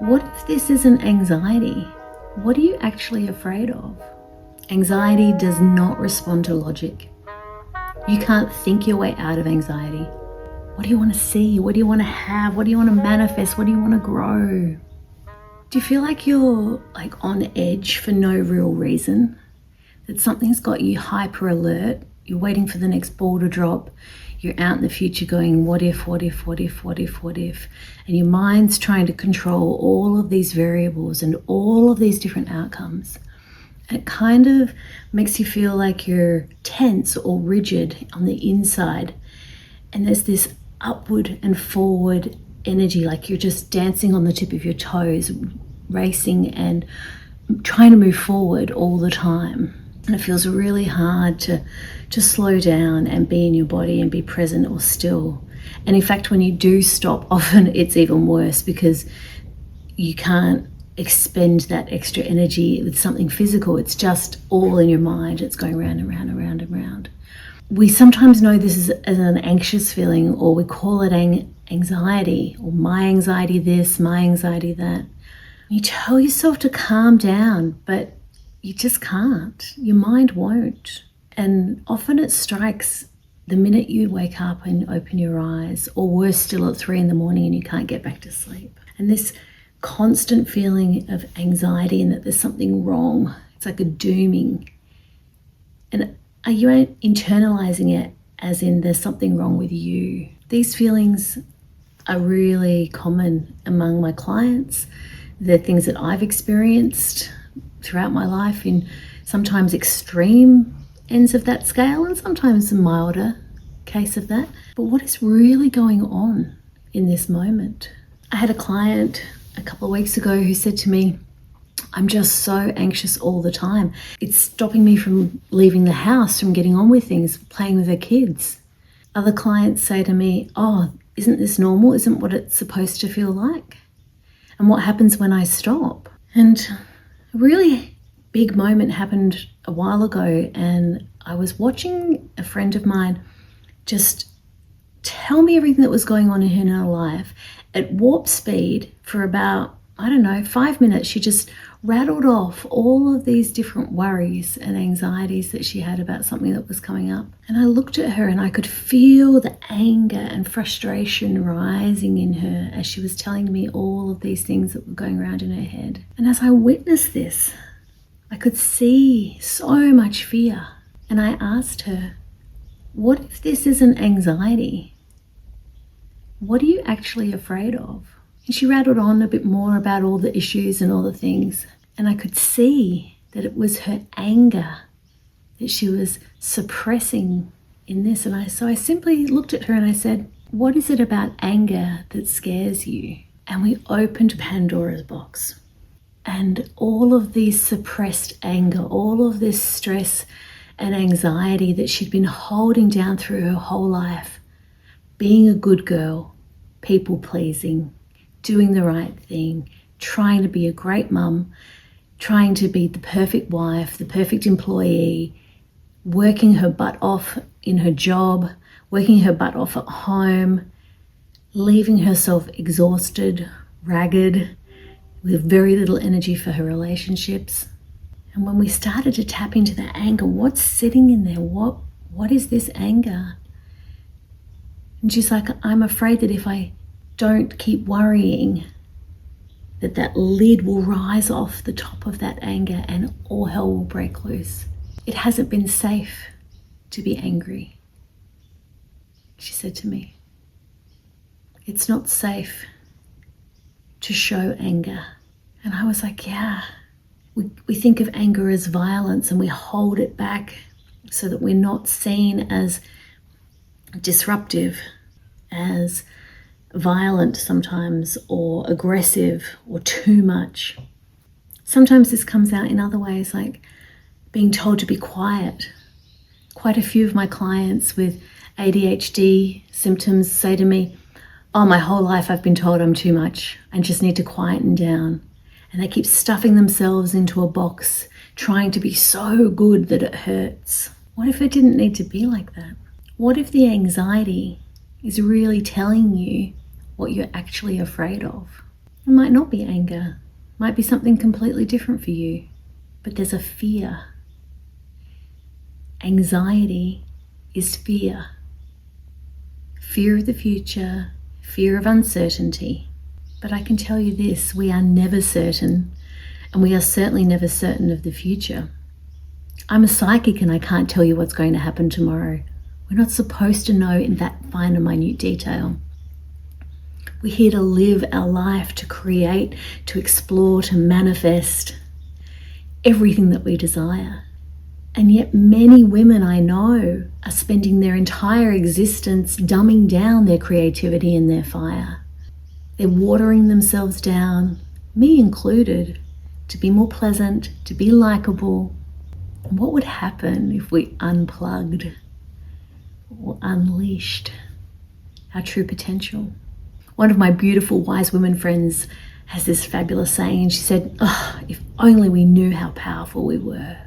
What if this isn't anxiety? What are you actually afraid of? Anxiety does not respond to logic. You can't think your way out of anxiety. What do you want to see? What do you want to have? What do you want to manifest? What do you want to grow? Do you feel like you're on edge for no real reason? That something's got you hyper alert? You're waiting for the next ball to drop. You're out in the future going, what if, what if, what if, what if, what if? And your mind's trying to control all of these variables and all of these different outcomes. It kind of makes you feel like you're tense or rigid on the inside. And there's this upward and forward energy, like you're just dancing on the tip of your toes, racing and trying to move forward all the time. And it feels really hard to slow down and be in your body and be present or still. And in fact, when you do stop, often it's even worse because you can't expend that extra energy with something physical. It's just all in your mind. It's going round and round and round and round. We sometimes know this as an anxious feeling, or we call it anxiety, or my anxiety this, my anxiety that. You tell yourself to calm down, but you just can't. Your mind won't. And often it strikes the minute you wake up and open your eyes, or worse still, at 3 a.m. and you can't get back to sleep. And this constant feeling of anxiety and that there's something wrong, it's like a dooming. And are you internalizing it as in there's something wrong with you? These feelings are really common among my clients. They're things that I've experienced throughout my life in sometimes extreme ends of that scale and sometimes a milder case of that. But what is really going on in this moment? I had a client a couple of weeks ago who said to me, I'm just so anxious all the time. It's stopping me from leaving the house, from getting on with things, playing with her kids. Other clients say to me, oh, isn't this normal? Isn't what it's supposed to feel like? And what happens when I stop? And a really big moment happened a while ago, and I was watching a friend of mine just tell me everything that was going on in her life at warp speed for about, 5 minutes. She just rattled off all of these different worries and anxieties that she had about something that was coming up. And I looked at her and I could feel the anger and frustration rising in her as she was telling me all of these things that were going around in her head. And as I witnessed this, I could see so much fear. And I asked her, what if this isn't anxiety? What are you actually afraid of? And she rattled on a bit more about all the issues and all the things. And I could see that it was her anger that she was suppressing in this. And so I simply looked at her and I said, what is it about anger that scares you? And we opened Pandora's box. And all of this suppressed anger, all of this stress and anxiety that she'd been holding down through her whole life, being a good girl, people pleasing, doing the right thing, trying to be a great mum, trying to be the perfect wife, the perfect employee, working her butt off in her job, working her butt off at home, leaving herself exhausted, ragged, with very little energy for her relationships. And when we started to tap into that anger, what's sitting in there? What is this anger? And she's like, I'm afraid that if I don't keep worrying, that lid will rise off the top of that anger and all hell will break loose. It hasn't been safe to be angry, she said to me. It's not safe to show anger. And I was like, yeah, we think of anger as violence and we hold it back so that we're not seen as disruptive, as violent sometimes, or aggressive, or too much. Sometimes this comes out in other ways, like being told to be quiet. Quite a few of my clients with ADHD symptoms say to me, oh, my whole life I've been told I'm too much. I just need to quieten down. And they keep stuffing themselves into a box, trying to be so good that it hurts. What if it didn't need to be like that? What if the anxiety is really telling you what you're actually afraid of? It might not be anger. It might be something completely different for you. But there's a fear. Anxiety is fear. Fear of the future, fear of uncertainty. But I can tell you this, we are never certain, and we are certainly never certain of the future. I'm a psychic and I can't tell you what's going to happen tomorrow. We're not supposed to know in that fine and minute detail. We're here to live our life, to create, to explore, to manifest everything that we desire. And yet many women I know are spending their entire existence dumbing down their creativity and their fire. They're watering themselves down, me included, to be more pleasant, to be likable. What would happen if we unplugged or unleashed our true potential? One of my beautiful wise women friends has this fabulous saying, and she said, "Oh, if only we knew how powerful we were."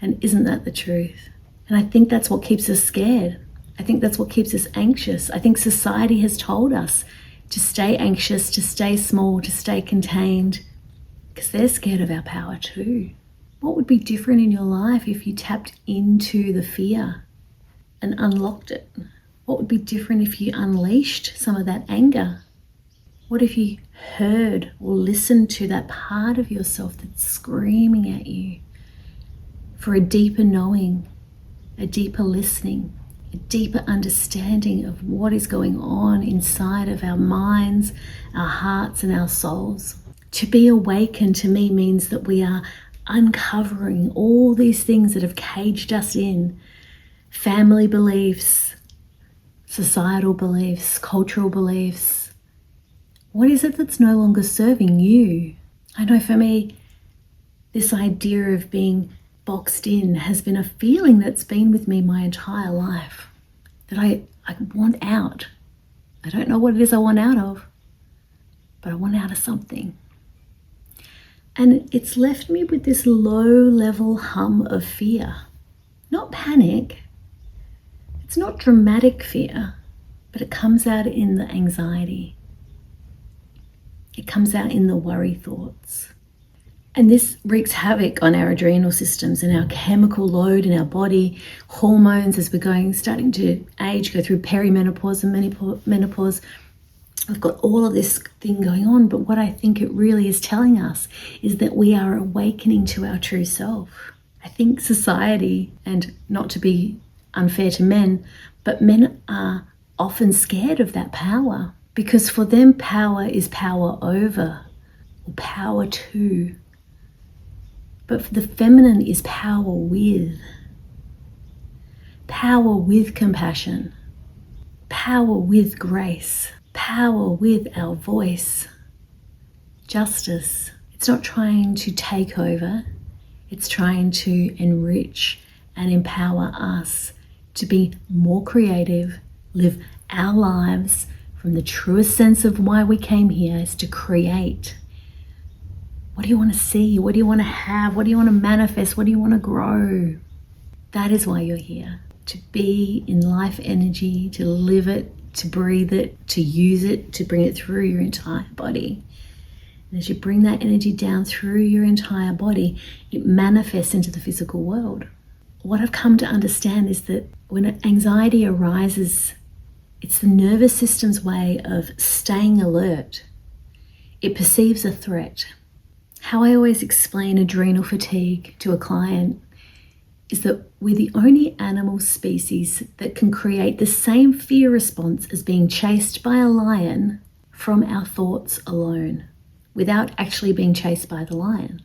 And isn't that the truth? And I think that's what keeps us scared. I think that's what keeps us anxious. I think society has told us to stay anxious, to stay small, to stay contained, because they're scared of our power too. What would be different in your life if you tapped into the fear and unlocked it? What would be different if you unleashed some of that anger? What if you heard or listened to that part of yourself that's screaming at you for a deeper knowing, a deeper listening, a deeper understanding of what is going on inside of our minds, our hearts, and our souls? To be awakened to me means that we are uncovering all these things that have caged us in: family beliefs, societal beliefs, cultural beliefs. What is it that's no longer serving you? I know for me, this idea of being boxed in has been a feeling that's been with me my entire life, that I want out. I don't know what it is I want out of, but I want out of something. And it's left me with this low-level hum of fear. Not panic. It's not dramatic fear, but it comes out in the anxiety. It comes out in the worry thoughts. And this wreaks havoc on our adrenal systems and our chemical load in our body, hormones as we're starting to age, go through perimenopause and menopause. We've got all of this thing going on, but what I think it really is telling us is that we are awakening to our true self. I think society, and not to be unfair to men, but men are often scared of that power, because for them power is power over or power to. But for the feminine is power with compassion, power with grace, power with our voice, justice. It's not trying to take over, it's trying to enrich and empower us to be more creative, live our lives from the truest sense of why we came here, is to create. What do you want to see? What do you want to have? What do you want to manifest? What do you want to grow? That is why you're here. To be in life energy, to live it, to breathe it, to use it, to bring it through your entire body. And as you bring that energy down through your entire body, it manifests into the physical world. What I've come to understand is that when anxiety arises, it's the nervous system's way of staying alert. It perceives a threat. How I always explain adrenal fatigue to a client is that we're the only animal species that can create the same fear response as being chased by a lion from our thoughts alone, without actually being chased by the lion.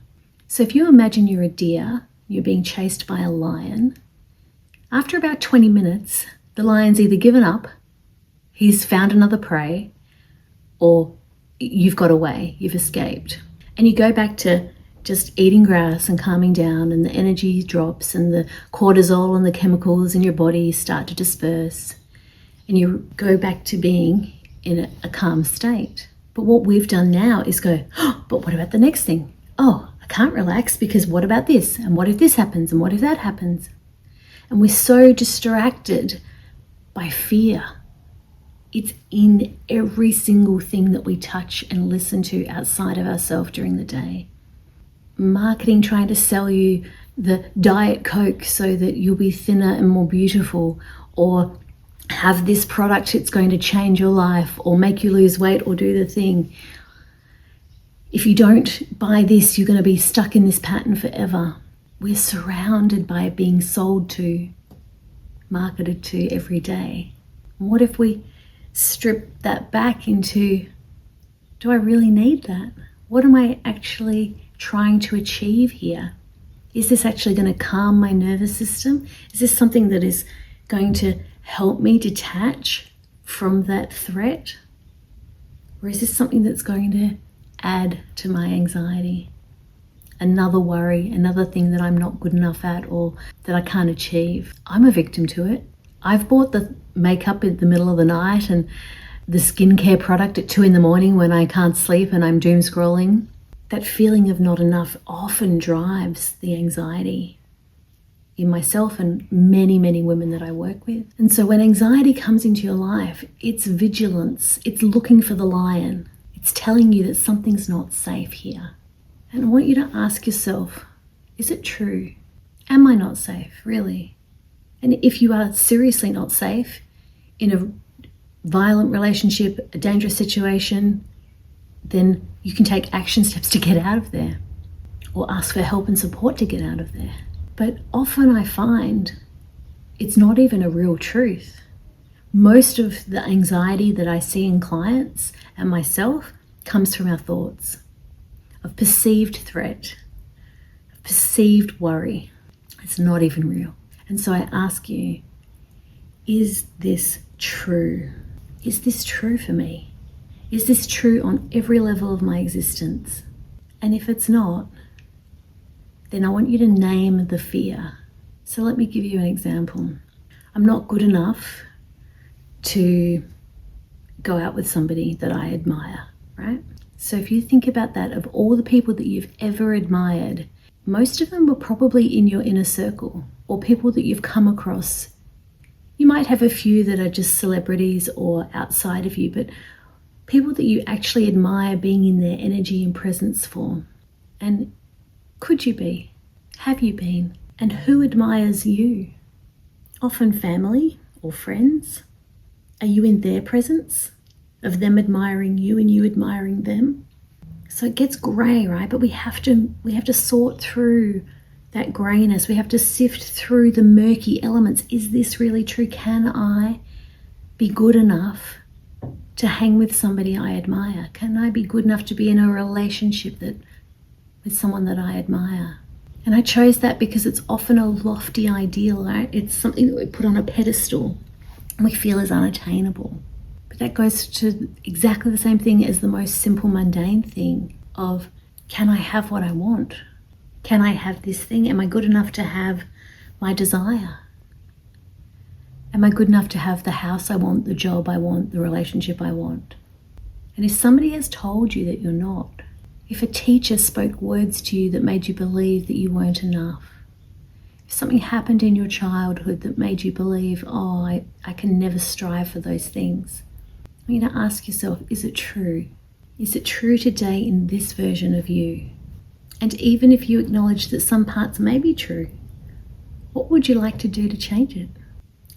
So if you imagine you're a deer, you're being chased by a lion, after about 20 minutes, the lion's either given up, he's found another prey, or you've got away, you've escaped. And you go back to just eating grass and calming down, and the energy drops and the cortisol and the chemicals in your body start to disperse, and you go back to being in a calm state. But what we've done now is go, oh, but what about the next thing? Oh, I can't relax because what about this? And what if this happens? And what if that happens? And we're so distracted by fear It's in every single thing that we touch and listen to outside of ourselves during the day. Marketing trying to sell you the Diet Coke so that you'll be thinner and more beautiful, or have this product that's going to change your life or make you lose weight or do the thing. If you don't buy this, you're going to be stuck in this pattern forever. We're surrounded by it being sold to, marketed to every day. What if we strip that back into, do I really need that? What am I actually trying to achieve here? Is this actually going to calm my nervous system? Is this something that is going to help me detach from that threat? Or is this something that's going to add to my anxiety? Another worry, another thing that I'm not good enough at or that I can't achieve. I'm a victim to it. I've bought the makeup in the middle of the night and the skincare product at 2 a.m. when I can't sleep and I'm doom scrolling. That feeling of not enough often drives the anxiety in myself and many, many women that I work with. And so when anxiety comes into your life, it's vigilance. It's looking for the lion. It's telling you that something's not safe here. And I want you to ask yourself, is it true? Am I not safe, really? And if you are seriously not safe in a violent relationship, a dangerous situation, then you can take action steps to get out of there or ask for help and support to get out of there. But often I find it's not even a real truth. Most of the anxiety that I see in clients and myself comes from our thoughts of perceived threat, of perceived worry. It's not even real. And so I ask you, is this true? Is this true for me? Is this true on every level of my existence? And if it's not, then I want you to name the fear. So let me give you an example. I'm not good enough to go out with somebody that I admire, right? So if you think about that, of all the people that you've ever admired, most of them were probably in your inner circle or people that you've come across. You might have a few that are just celebrities or outside of you, but people that you actually admire being in their energy and presence for. And could you be? Have you been? And who admires you? Often family or friends. Are you in their presence of them admiring you and you admiring them? So it gets grey, right? But we have to sort through that greyness. We have to sift through the murky elements. Is this really true? Can I be good enough to hang with somebody I admire? Can I be good enough to be in a relationship with someone that I admire? And I chose that because it's often a lofty ideal, right? It's something that we put on a pedestal and we feel is unattainable. But that goes to exactly the same thing as the most simple, mundane thing of, can I have what I want? Can I have this thing? Am I good enough to have my desire? Am I good enough to have the house I want, the job I want, the relationship I want? And if somebody has told you that you're not, if a teacher spoke words to you that made you believe that you weren't enough, if something happened in your childhood that made you believe, oh, I can never strive for those things, I want you to ask yourself, is it true? Is it true today in this version of you? And even if you acknowledge that some parts may be true, what would you like to do to change it?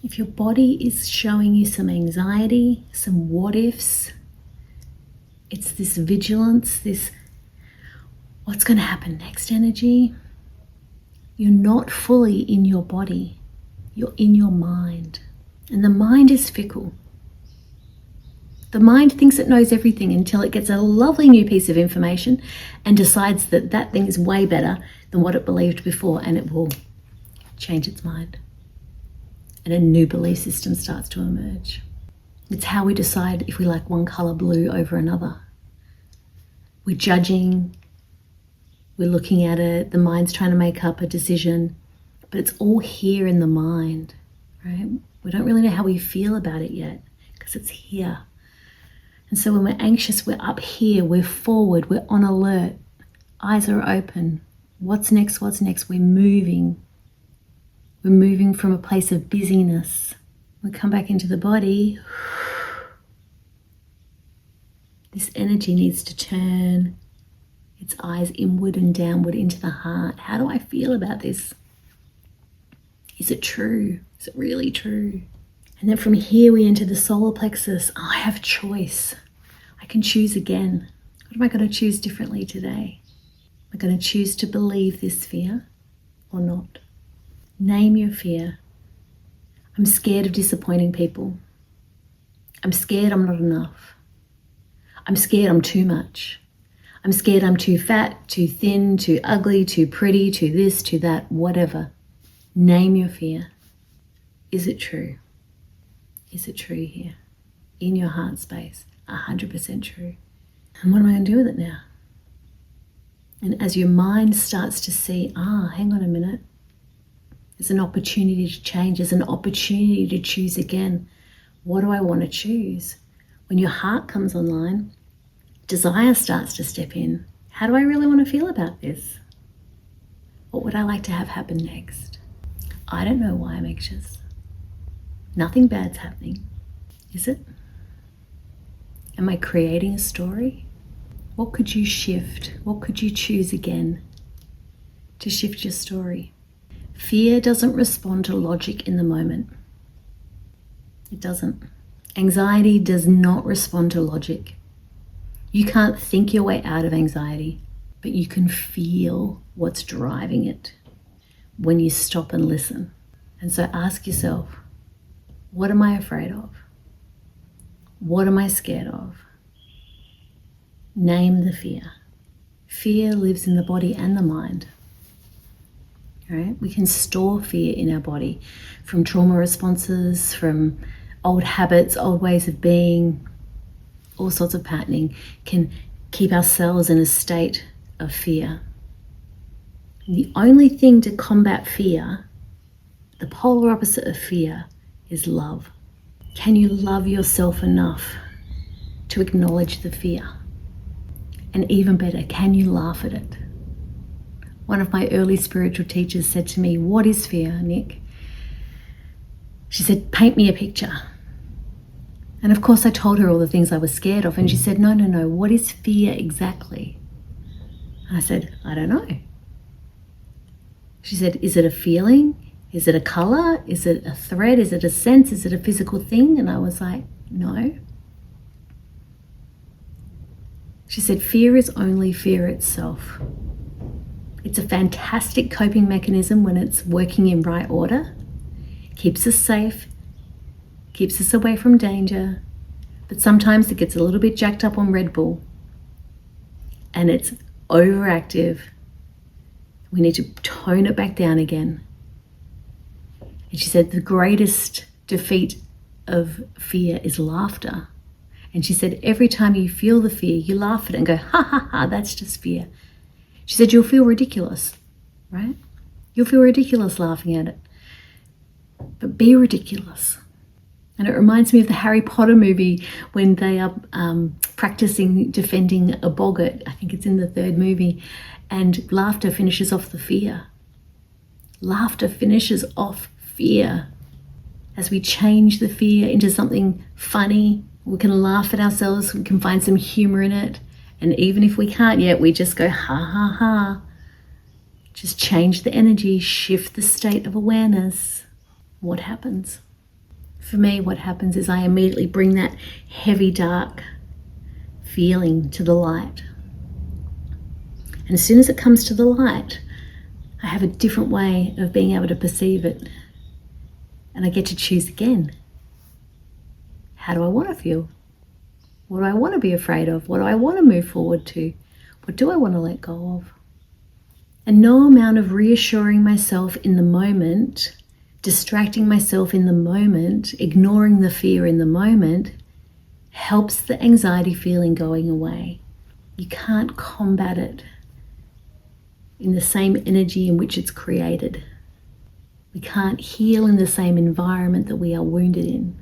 If your body is showing you some anxiety, some what ifs, it's this vigilance, this what's going to happen next energy, you're not fully in your body, you're in your mind. And the mind is fickle. The mind thinks it knows everything until it gets a lovely new piece of information and decides that that thing is way better than what it believed before, and it will change its mind. And a new belief system starts to emerge. It's how we decide if we like one color blue over another. We're judging, we're looking at it, the mind's trying to make up a decision, but it's all here in the mind, right? We don't really know how we feel about it yet because it's here. And so when we're anxious, we're up here, we're forward, we're on alert, eyes are open. What's next? What's next? We're moving. We're moving from a place of busyness. We come back into the body. This energy needs to turn its eyes inward and downward into the heart. How do I feel about this? Is it true? Is it really true? And then from here we enter the solar plexus. Oh, I have choice. I can choose again. What am I going to choose differently today? Am I going to choose to believe this fear or not? Name your fear. I'm scared of disappointing people. I'm scared I'm not enough. I'm scared I'm too much. I'm scared I'm too fat, too thin, too ugly, too pretty, too this, too that, whatever. Name your fear. Is it true? Is it true here? In your heart space, 100% true. And what am I going to do with it now? And as your mind starts to see, hang on a minute. There's an opportunity to change. There's an opportunity to choose again. What do I want to choose? When your heart comes online, desire starts to step in. How do I really want to feel about this? What would I like to have happen next? I don't know why I'm anxious. Nothing bad's happening, is it? Am I creating a story? What could you shift? What could you choose again to shift your story? Fear doesn't respond to logic in the moment. It doesn't. Anxiety does not respond to logic. You can't think your way out of anxiety, but you can feel what's driving it when you stop and listen. And so ask yourself, what am I afraid of? What am I scared of? Name the fear. Fear lives in the body and the mind. Right? We can store fear in our body from trauma responses, from old habits, old ways of being, all sorts of patterning can keep our cells in a state of fear. The only thing to combat fear, the polar opposite of fear, is love. Can you love yourself enough to acknowledge the fear? And even better, can you laugh at it? One of my early spiritual teachers said to me, "What is fear, Nick?" She said, "Paint me a picture." And of course I told her all the things I was scared of, and she said, no, what is fear exactly? And I said, I don't know. She said, is it a feeling? Is it a color? Is it a thread? Is it a sense? Is it a physical thing? And I was like, no. She said, fear is only fear itself. It's a fantastic coping mechanism when it's working in right order. Keeps us safe, keeps us away from danger, but sometimes it gets a little bit jacked up on Red Bull and it's overactive. We need to tone it back down again. And she said the greatest defeat of fear is laughter. And she said every time you feel the fear, you laugh at it and go, ha ha ha, that's just fear. She said you'll feel ridiculous, right? You'll feel ridiculous laughing at it. But be ridiculous. And it reminds me of the Harry Potter movie when they are practicing defending a boggart. I think it's in the third movie. And laughter finishes off the fear. Laughter finishes off fear. As we change the fear into something funny, we can laugh at ourselves, we can find some humor in it. And even if we can't yet, we just go, ha ha ha. Just change the energy, shift the state of awareness. What happens? For me, what happens is I immediately bring that heavy, dark feeling to the light. And as soon as it comes to the light, I have a different way of being able to perceive it. And I get to choose again. How do I want to feel? What do I want to be afraid of? What do I want to move forward to? What do I want to let go of? And no amount of reassuring myself in the moment, distracting myself in the moment, ignoring the fear in the moment, helps the anxiety feeling going away. You can't combat it in the same energy in which it's created. We can't heal in the same environment that we are wounded in.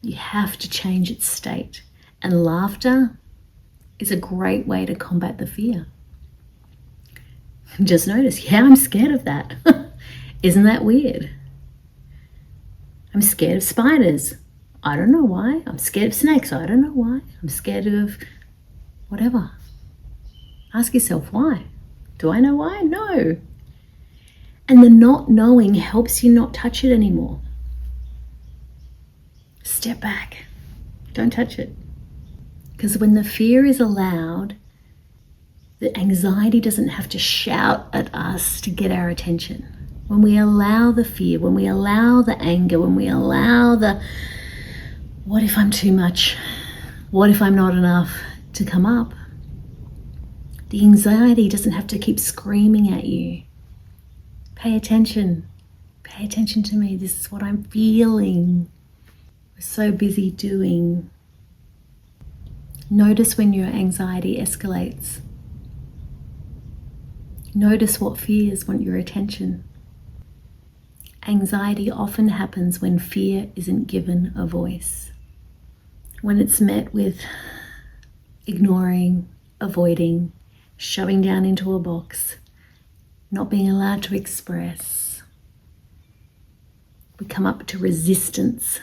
You have to change its state. And laughter is a great way to combat the fear. Just notice, yeah, I'm scared of that. Isn't that weird? I'm scared of spiders. I don't know why. I'm scared of snakes. I don't know why. I'm scared of whatever. Ask yourself why. Do I know why? No. And the not knowing helps you not touch it anymore. Step back. Don't touch it. Because when the fear is allowed, the anxiety doesn't have to shout at us to get our attention. When we allow the fear, when we allow the anger, when we allow the what if I'm too much? What if I'm not enough to come up? The anxiety doesn't have to keep screaming at you. Pay attention. Pay attention to me. This is what I'm feeling. We're so busy doing. Notice when your anxiety escalates. Notice what fears want your attention. Anxiety often happens when fear isn't given a voice. When it's met with ignoring, avoiding, shoving down into a box, not being allowed to express. We come up to resistance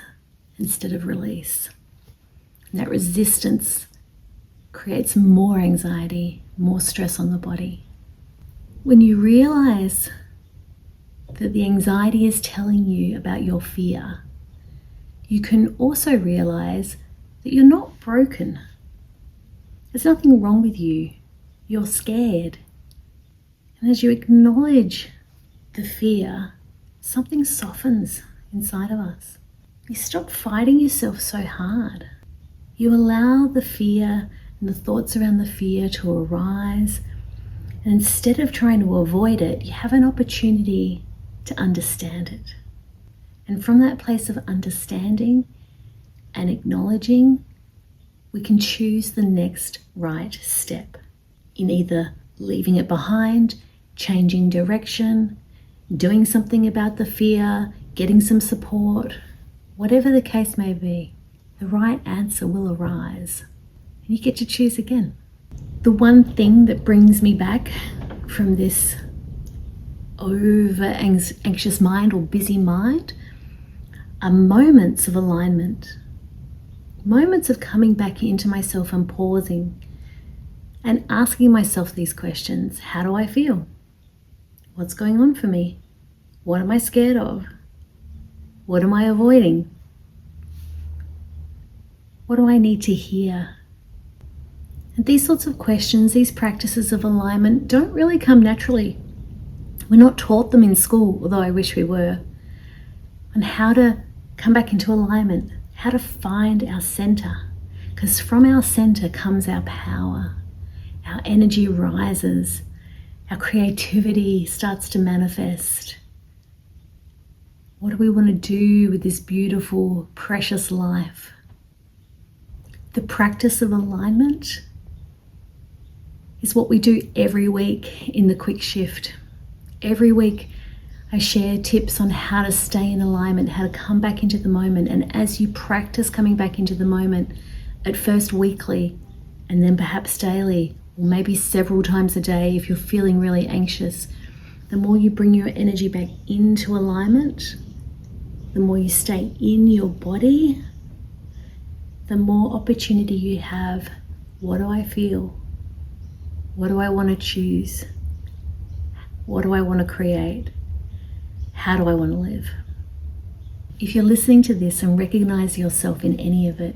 instead of release. And that resistance creates more anxiety, more stress on the body. When you realize that the anxiety is telling you about your fear, you can also realize that you're not broken. There's nothing wrong with you. You're scared. And as you acknowledge the fear, something softens inside of us. You stop fighting yourself so hard. You allow the fear and the thoughts around the fear to arise. And instead of trying to avoid it, you have an opportunity to understand it. And from that place of understanding and acknowledging, we can choose the next right step in either leaving it behind, changing direction, doing something about the fear, getting some support, whatever the case may be. The right answer will arise and you get to choose again. The one thing that brings me back from this over anxious mind or busy mind are moments of alignment, moments of coming back into myself and pausing and asking myself these questions. How do I feel? What's going on for me? What am I scared of? What am I avoiding? What do I need to hear? And these sorts of questions, these practices of alignment don't really come naturally. We're not taught them in school, although I wish we were, on how to come back into alignment, how to find our center. Because from our center comes our power, our energy rises, our creativity starts to manifest. What do we want to do with this beautiful, precious life? The practice of alignment is what we do every week in the quick shift. Every week I share tips on how to stay in alignment, how to come back into the moment. And as you practice coming back into the moment, at first weekly and then perhaps daily, or maybe several times a day if you're feeling really anxious, the more you bring your energy back into alignment, the more you stay in your body, the more opportunity you have. What do I feel? What do I want to choose? What do I want to create? How do I want to live? If you're listening to this and recognize yourself in any of it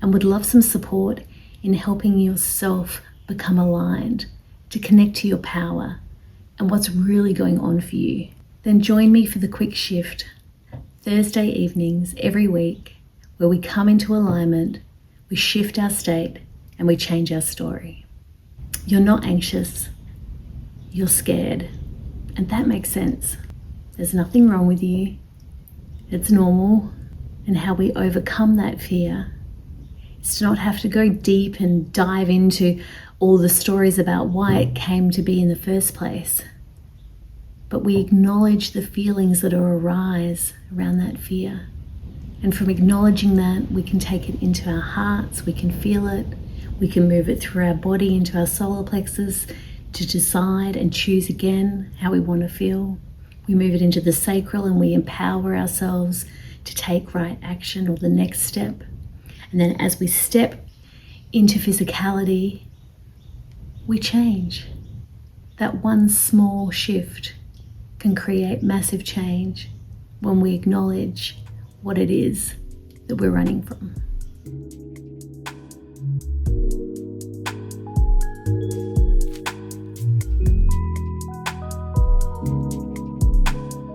and would love some support in helping yourself become aligned, to connect to your power and what's really going on for you, then join me for the quick shift Thursday evenings every week, where we come into alignment, we shift our state and we change our story. You're not anxious, you're scared, and that makes sense. There's nothing wrong with you. It's normal. And how we overcome that fear is to not have to go deep and dive into all the stories about why it came to be in the first place. But we acknowledge the feelings that arise around that fear. And from acknowledging that, we can take it into our hearts, we can feel it, we can move it through our body into our solar plexus to decide and choose again how we want to feel. We move it into the sacral and we empower ourselves to take right action or the next step. And then as we step into physicality, we change. That one small shift can create massive change when we acknowledge what it is that we're running from.